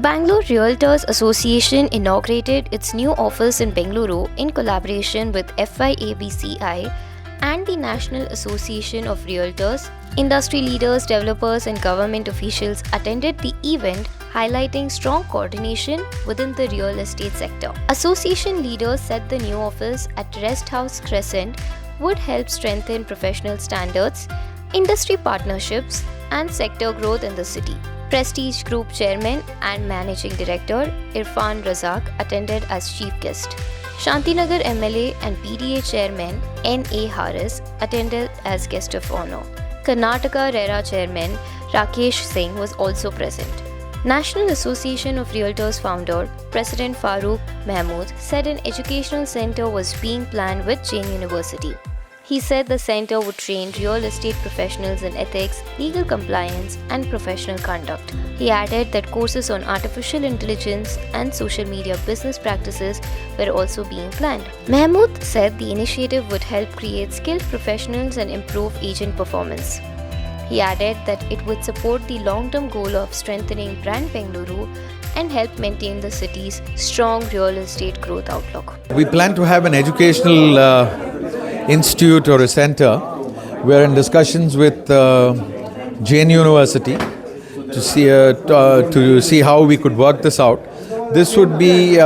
Bangalore Realtors Association inaugurated its new office in Bengaluru in collaboration with FIABCI and the National Association of Realtors. Industry leaders, developers, and government officials attended the event, highlighting strong coordination within the real estate sector. Association leaders said the new office at Rest House Crescent would help strengthen professional standards, industry partnerships, and sector growth in the city. Prestige Group Chairman and Managing Director Irfan Razak attended as chief guest. Shantinagar MLA and PDA Chairman N.A. Harris attended as guest of honor. Karnataka RERA Chairman Rakesh Singh was also present. National Association of Realtors founder President Farooq Mahmood said an educational center was being planned with Jain University. He said the center would train real estate professionals in ethics, legal compliance, and professional conduct. He added that courses on artificial intelligence and social media business practices were also being planned. Mahmood said the initiative would help create skilled professionals and improve agent performance. He added that it would support the long-term goal of strengthening brand Bengaluru and help maintain the city's strong real estate growth outlook. We plan to have an educational institute or a center. We're in discussions with Jain University to see how we could work this out. This would be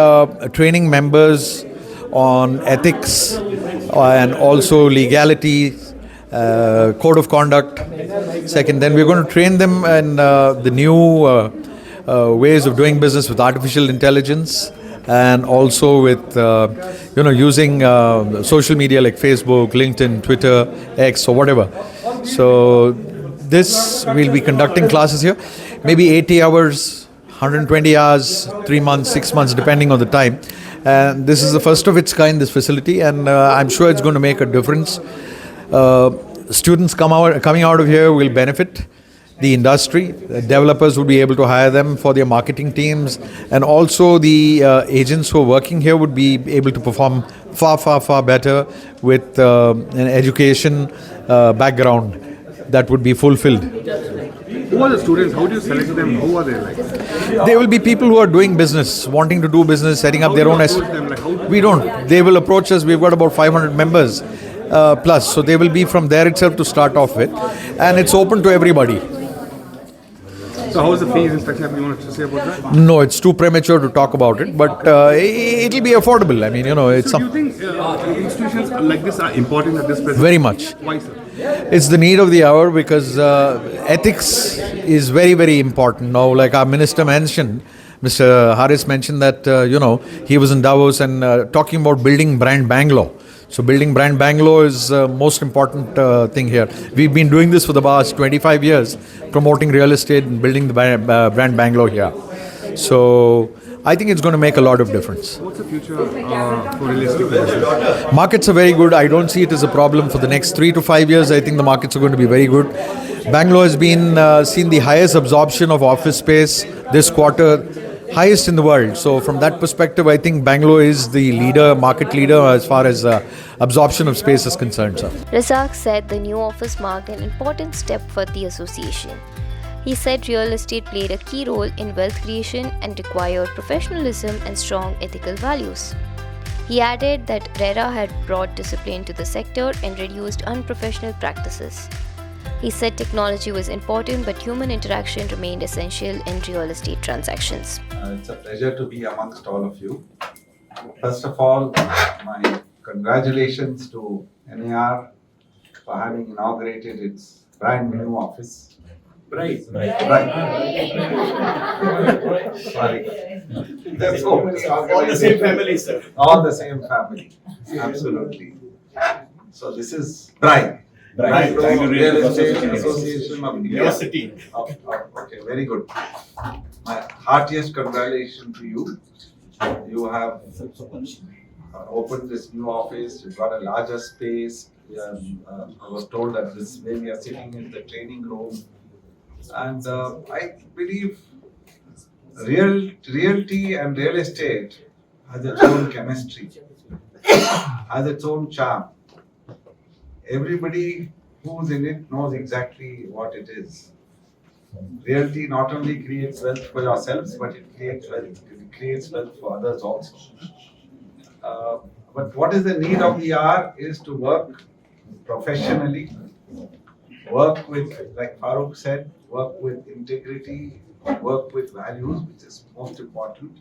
training members on ethics and also legality, code of conduct. Second, then we're going to train them in the new ways of doing business with artificial intelligence, and also with using social media like Facebook, LinkedIn, Twitter, X, or whatever. So this we'll be conducting classes here, maybe 80 hours, 120 hours, 3 months, 6 months, depending on the time. And this is the first of its kind, this facility, and I'm sure it's going to make a difference. Students coming out of here will benefit the industry. Developers will be able to hire them for their marketing teams, and also the agents who are working here would be able to perform far better with an education background that would be fulfilled. Who are the students? How do you select them? Who are they like? They will be people who are doing business, wanting to do business, setting up their own. We don't. They will approach us. We've got about 500 members plus, so they will be from there itself to start off with, and it's open to everybody. So how is the fees and structure? You want to say about that? No, it's too premature to talk about it, but it'll be affordable. I mean, it's So do you think institutions like this are important at this present? very much. Why, sir? It's the need of the hour because ethics is very important now. Like our minister mentioned, Mr. Harris mentioned that he was in Davos and talking about building brand Bangalore. So building brand Bangalore is the most important thing here. We've been doing this for the past 25 years, promoting real estate and building the brand Bangalore here. So I think it's going to make a lot of difference. What's the future for real estate? Markets are very good. I don't see it as a problem for the next 3 to 5 years. I think the markets are going to be very good. Bangalore has been seen the highest absorption of office space this quarter, highest in the world. So from that perspective, I think Bangalore is the market leader as far as absorption of space is concerned, sir. Razak said the new office marked an important step for the association. He said real estate played a key role in wealth creation and required professionalism and strong ethical values. He added that RERA had brought discipline to the sector and reduced unprofessional practices. He said technology was important, but human interaction remained essential in real estate transactions. It's a pleasure to be amongst all of you. First of all, my congratulations to NAR for having inaugurated its brand new office. BRAI. Sorry. There's so many All the same family, sir. All the same family. Absolutely. So this is BRAI. Bangalore Real Realtors Estate Association of India. University. Okay, very good. My heartiest congratulations to you. You have opened this new office. You've got a larger space. I was told that this way we are sitting in the training room, and I believe realty and real estate has its own chemistry, has its own charm. Everybody who's in it knows exactly what it is. realty not only creates wealth for yourselves, but it creates wealth for others also. Uh, but what is the need of the hour is to work professionally, work with, like Farooq said, work with integrity, work with values, which is most important.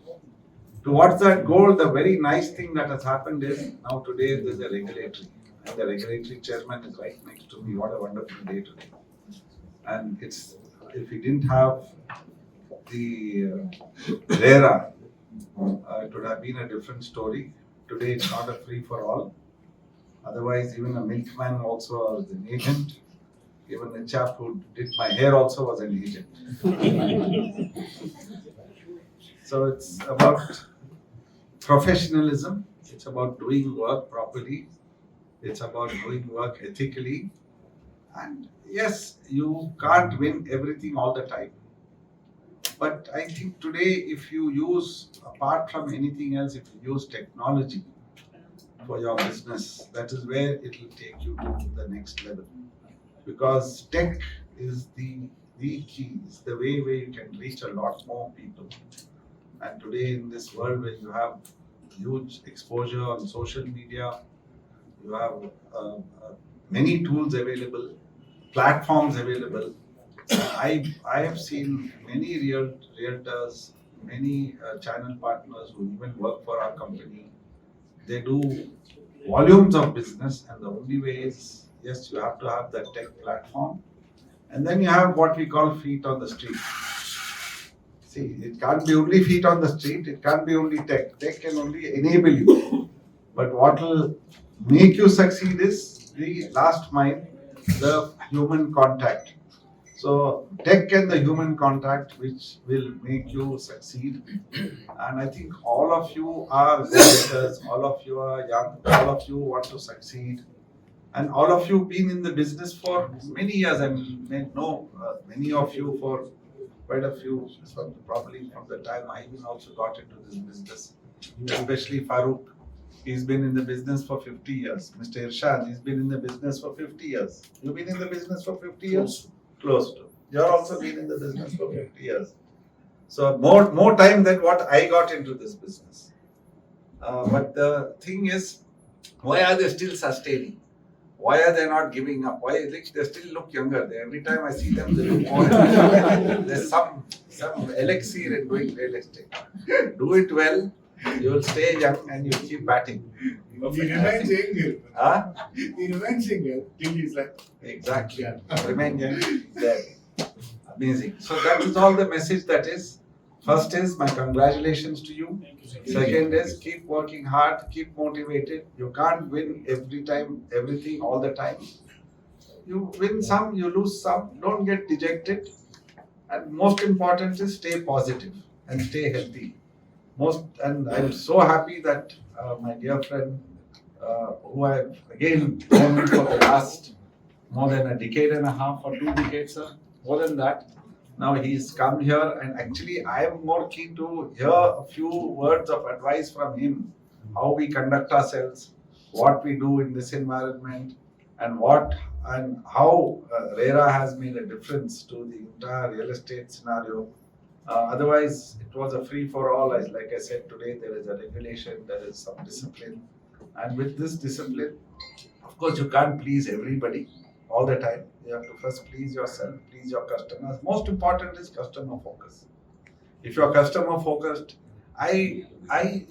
Towards that goal, the very nice thing that has happened is now today there's a regulatory, and the regulatory chairman is right next to me. What a wonderful day today! And it's, if we didn't have the RERA, it would have been a different story. Today it's not a free for all. Otherwise, even a milkman also was an agent. Even the chap who did my hair also was an agent. So it's about professionalism. It's about doing work properly. It's about doing work ethically. And yes, you can't win everything all the time. But I think today, if you use, apart from anything else, if you use technology for your business, that is where it will take you to the next level. Because tech is the key, it's the way where you can reach a lot more people. And today, in this world where you have huge exposure on social media, you have many tools available, platforms available. I have seen many realtors, many channel partners who even work for our company. They do volumes of business, and the only way is, yes, you have to have that tech platform, and then you have what we call feet on the street. See, it can't be only feet on the street, it can't be only tech. Tech can only enable you. But what will make you succeed is the last mile, the human contact. So tech and the human contact, which will make you succeed. And I think all of you are go-getters, all of you are young, all of you want to succeed. And all of you been in the business for many years. I know many of you for quite a few, probably from the time I even also got into this business. Especially Farooq, he's been in the business for 50 years. Mr. Irshad, he's been in the business for 50 years. You've been in the business for 50 years? Close to. You're also been in the business for 50 years. So more time than what I got into this business. But the thing is, why are they still sustaining? Why are they not giving up? Why they still look younger? Every time I see them, they look more. There's some elixir in doing real estate. Do it well, you will stay young and you keep batting. He remains single. Huh? He remains single till he's like. Exactly. Remain young. There. Amazing. So that is all the message that is. First is my congratulations to you. Second is keep working hard, keep motivated. You can't win every time, everything all the time. You win some, you lose some. Don't get dejected. And most important is stay positive and stay healthy. And I'm so happy that my dear friend, who I've again known for the last more than a decade and a half or 2 decades, sir, more than that. Now he's come here, and actually I am more keen to hear a few words of advice from him, how we conduct ourselves, what we do in this environment, and how RERA has made a difference to the entire real estate scenario. Otherwise, it was a free for all. Like I said, today there is a regulation, there is some discipline, and with this discipline, of course, you can't please everybody all the time. You have to first please yourself, please your customers. Most important is customer focus. If you're customer focused, you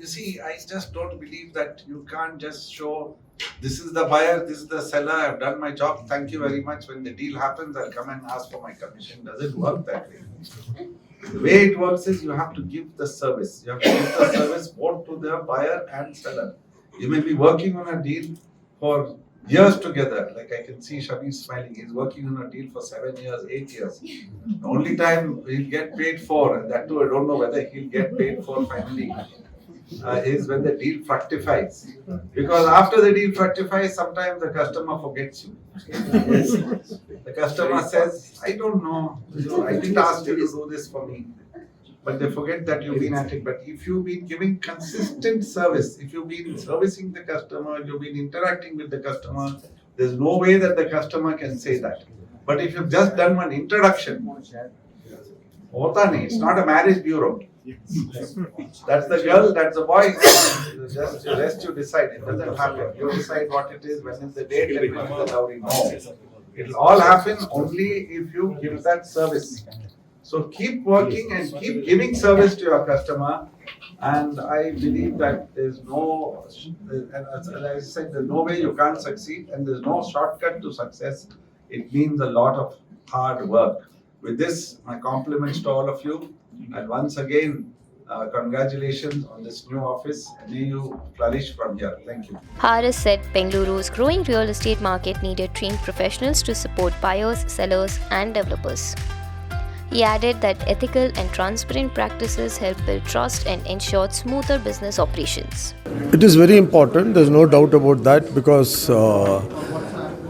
see, I just don't believe that you can't just show this is the buyer, this is the seller, I've done my job, thank you very much. When the deal happens, I'll come and ask for my commission. Does it work that way? The way it works is you have to give the service. You have to give the service both to the buyer and seller. You may be working on a deal for years together. Like I can see Shabir smiling. He's working on a deal for 7 years, 8 years. The only time he'll get paid for, and that too I don't know whether he'll get paid for finally, is when the deal fructifies. Because after the deal fructifies, sometimes the customer forgets you. Yes. The customer says, I don't know, I didn't ask you to do this for me. But they forget that you've been at it. But if you've been giving consistent service, if you've been servicing the customer, you've been interacting with the customer, there's no way that the customer can say that. But if you've just done one introduction, Hota nahi. It's not a marriage bureau. That's the girl, that's the boy. Just the rest you decide. It doesn't happen. You decide what it is, when is the date, and when is the dowry. No. It'll all happen only if you give that service. So keep working and keep giving service to your customer. And I believe that there's no, as I said, there's no way you can't succeed, and there's no shortcut to success. It means a lot of hard work. With this, my compliments to all of you. And once again, congratulations on this new office. May you flourish from here. Thank you. Haris said Bengaluru's growing real estate market needed trained professionals to support buyers, sellers, and developers. He added that ethical and transparent practices help build trust and ensure smoother business operations. It is very important, there's no doubt about that, because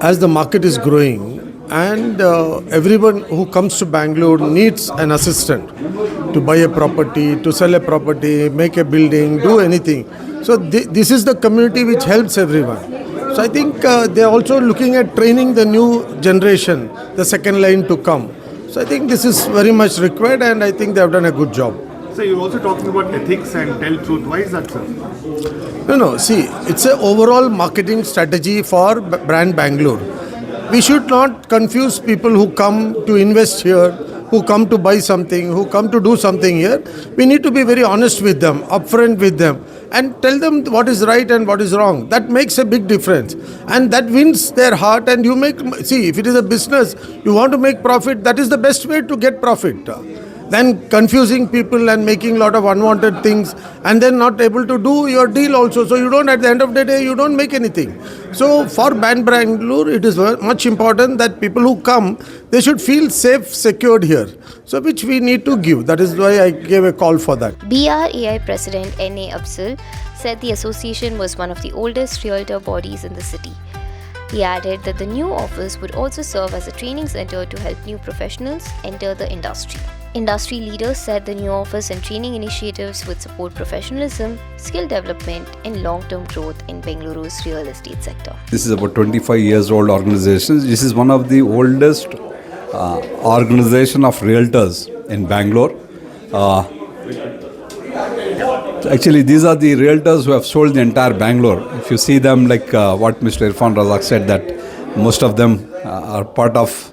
as the market is growing and everyone who comes to Bangalore needs an assistant to buy a property, to sell a property, make a building, do anything. So this is the community which helps everyone. So I think they are also looking at training the new generation, the second line to come. So I think this is very much required, and I think they have done a good job. So you're also talking about ethics and tell truth. Why is that, sir? No, see, it's an overall marketing strategy for brand Bangalore. We should not confuse people who come to invest here, who come to buy something, who come to do something here. We need to be very honest with them, upfront with them, and tell them what is right and what is wrong. That makes a big difference, and that wins their heart. And you make, see, if it is a business, you want to make profit, that is the best way to get profit. Then confusing people and making a lot of unwanted things, and then not able to do your deal also. So you don't, at the end of the day, you don't make anything. So for Bangalore, it is much important that people who come, they should feel safe, secured here. So which we need to give. That is why I gave a call for that. BRAI President N.A. Absul said the association was one of the oldest realtor bodies in the city. He added that the new office would also serve as a training center to help new professionals enter the industry. Industry leaders said the new office and training initiatives would support professionalism, skill development, and long-term growth in Bengaluru's real estate sector. This is about 25 years old organization. This is one of the oldest organization of realtors in Bangalore. Actually, these are the realtors who have sold the entire Bangalore. If you see them, like what Mr. Irfan Razak said, that most of them are part of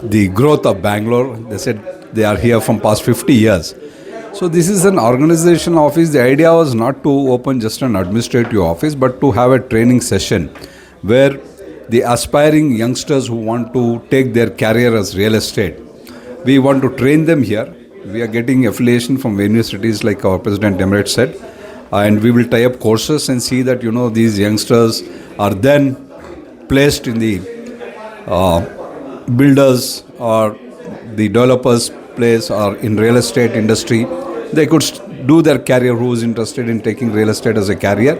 the growth of Bangalore. They said they are here from past 50 years. So this is an organization office. The idea was not to open just an administrative office, but to have a training session where the aspiring youngsters who want to take their career as real estate, we want to train them here. We are getting affiliation from universities, like our President Emirate said, and we will tie up courses and see that, you know, these youngsters are then placed in the builders or the developers place or in real estate industry. They could do their career. Who is interested in taking real estate as a career,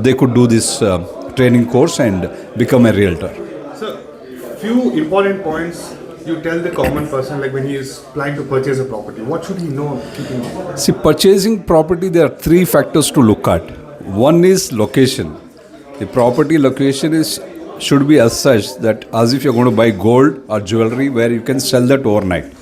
they could do this training course and become a realtor. So, few important points you tell the common person, like when he is planning to purchase a property, what should he know? See, purchasing property, there are three factors to look at. One is location. The property location should be as such that as if you're going to buy gold or jewelry where you can sell that overnight.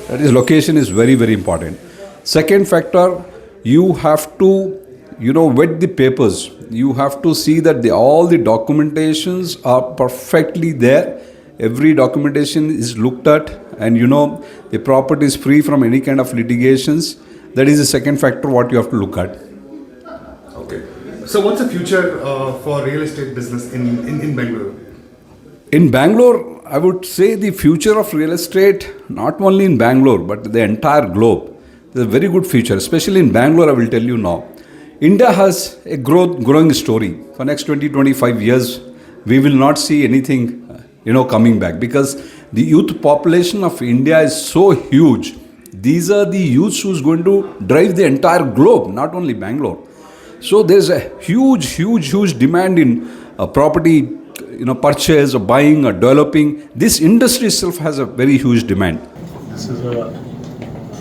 That is, location is very, very important. Second factor, you have to, vet the papers. You have to see that all the documentations are perfectly there. Every documentation is looked at, and the property is free from any kind of litigations. That is the second factor what you have to look at. Okay. So what's the future for real estate business in Bangalore? In Bangalore, I would say the future of real estate, not only in Bangalore, but the entire globe, is a very good future, especially in Bangalore. I will tell you now. India has a growing story. For next 20-25 years, we will not see anything coming back, because the youth population of India is so huge. These are the youths who's going to drive the entire globe, not only Bangalore. So there's a huge demand in property, purchase or buying or developing. This industry itself has a very huge demand. This is a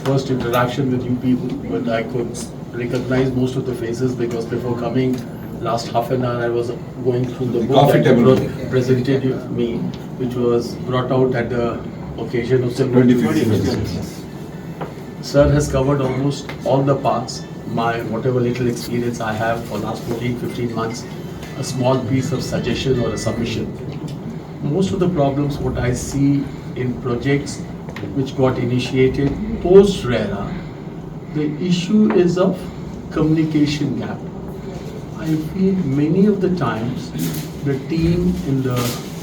first interaction with you people, but I could recognize most of the faces because before coming, last half an hour I was going through the book that you presented me, which was brought out at the occasion of the 25th. Sir has covered almost all the parts. My whatever little experience I have for last 14-15 months, a small piece of suggestion or a submission. Most of the problems what I see in projects which got initiated post RERA, the issue is of communication gap. I feel many of the times the team in the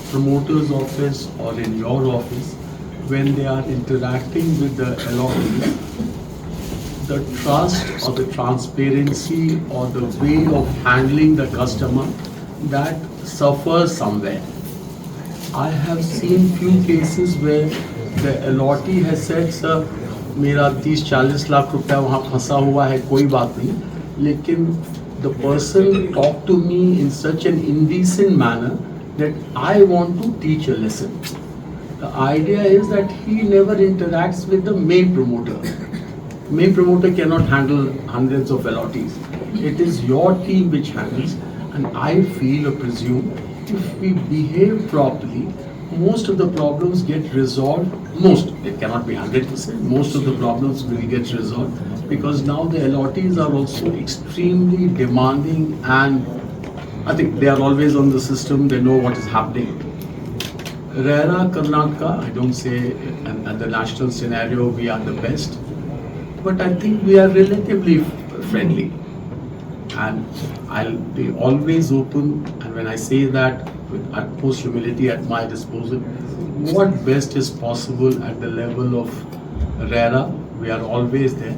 promoter's office or in your office, when they are interacting with the allottees, the trust or the transparency or the way of handling the customer, that suffers somewhere. I have seen few cases where the allottee has said, sir, मेरा 30-40 लाख रुपया वहाँ फंसा हुआ है, कोई बात नहीं, लेकिन the person talked to me in such an indecent manner that I want to teach a lesson. The idea is that he never interacts with the main promoter. Main promoter cannot handle hundreds of allottees. It is your team which handles, and I feel or presume if we behave properly, most of the problems get resolved. Most, it cannot be 100%, most of the problems will get resolved, because now the allottees are also extremely demanding, and I think they are always on the system, they know what is happening. RERA, Karnataka, I don't say at the national scenario we are the best, but I think we are relatively friendly. And I'll be always open, and when I say that with utmost humility at my disposal, what best is possible at the level of RERA, we are always there.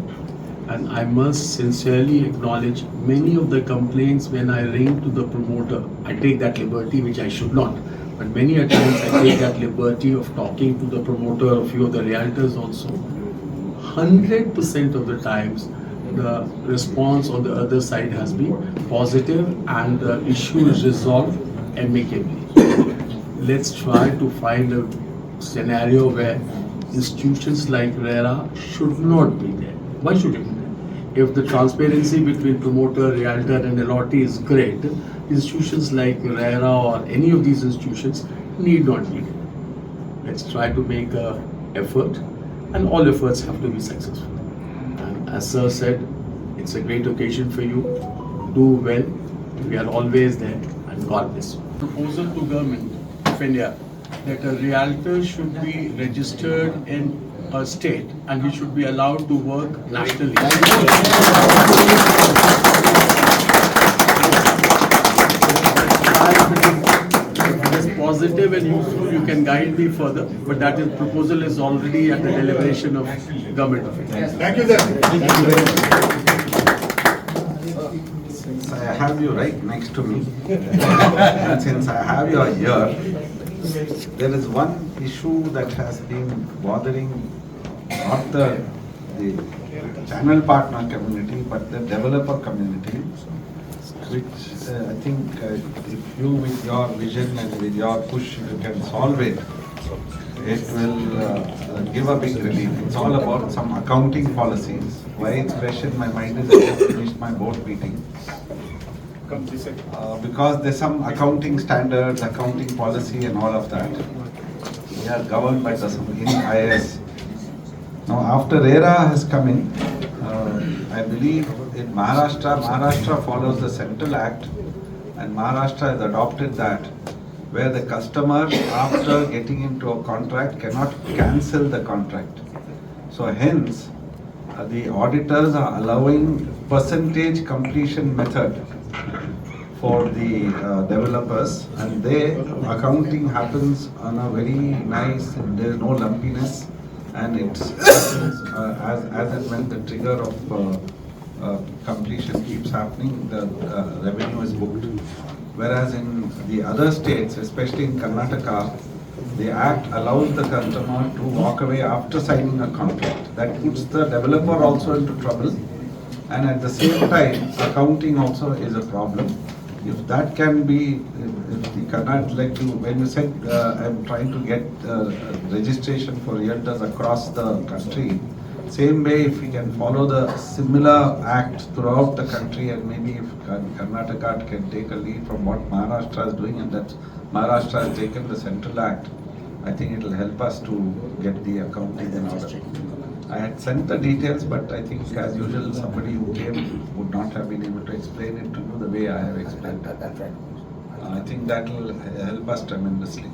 And I must sincerely acknowledge many of the complaints when I ring to the promoter. I take that liberty, which I should not, but many a times I take that liberty of talking to the promoter, a few of the realtors also. 100% of the times, the response on the other side has been positive and the issue is resolved amicably. Let's try to find a scenario where institutions like RERA should not be there. Why should it be there? If the transparency between promoter, realtor and allottee is great, institutions like RERA or any of these institutions need not be there. Let's try to make an effort, and all efforts have to be successful. And as Sir said, it's a great occasion for you. Do well. We are always there, and God bless you. Proposal to Government of India that a realtor should be registered in a state and he should be allowed to work nationally. If it is positive and useful, you can guide me further, but that proposal is already at the deliberation of Government of India. Thank you, sir. Thank you very much. Since I have you right next to me, and since I have you here, there is one issue that has been bothering not the channel partner community, but the developer community, which I think if you with your vision and with your push, you can solve it, it will give a big relief. It's all about some accounting policies. Why it's fresh in my mind is I just finished my board meeting. Because there's some accounting standards, accounting policy and all of that. We are governed by some IAS. Now after RERA has come in, I believe in Maharashtra follows the Central Act, and Maharashtra has adopted that, where the customer after getting into a contract cannot cancel the contract. So hence, the auditors are allowing percentage completion method for the developers, and their accounting happens on a very nice, and there is no lumpiness, and it happens as and when the trigger of completion keeps happening, the revenue is booked. Whereas in the other states, especially in Karnataka, the Act allows the customer to walk away after signing a contract. That puts the developer also into trouble, and at the same time, accounting also is a problem. If that can be, if the Karnataka, like you, when you said I'm trying to get registration for realtors across the country, same way if we can follow the similar act throughout the country, and maybe if Karnataka can take a lead from what Maharashtra is doing, and that Maharashtra has taken the Central Act, I think it will help us to get the accounting in order. I had sent the details, but I think as usual somebody who came would not have been able to explain it to you the way I have explained it. I think that will help us tremendously.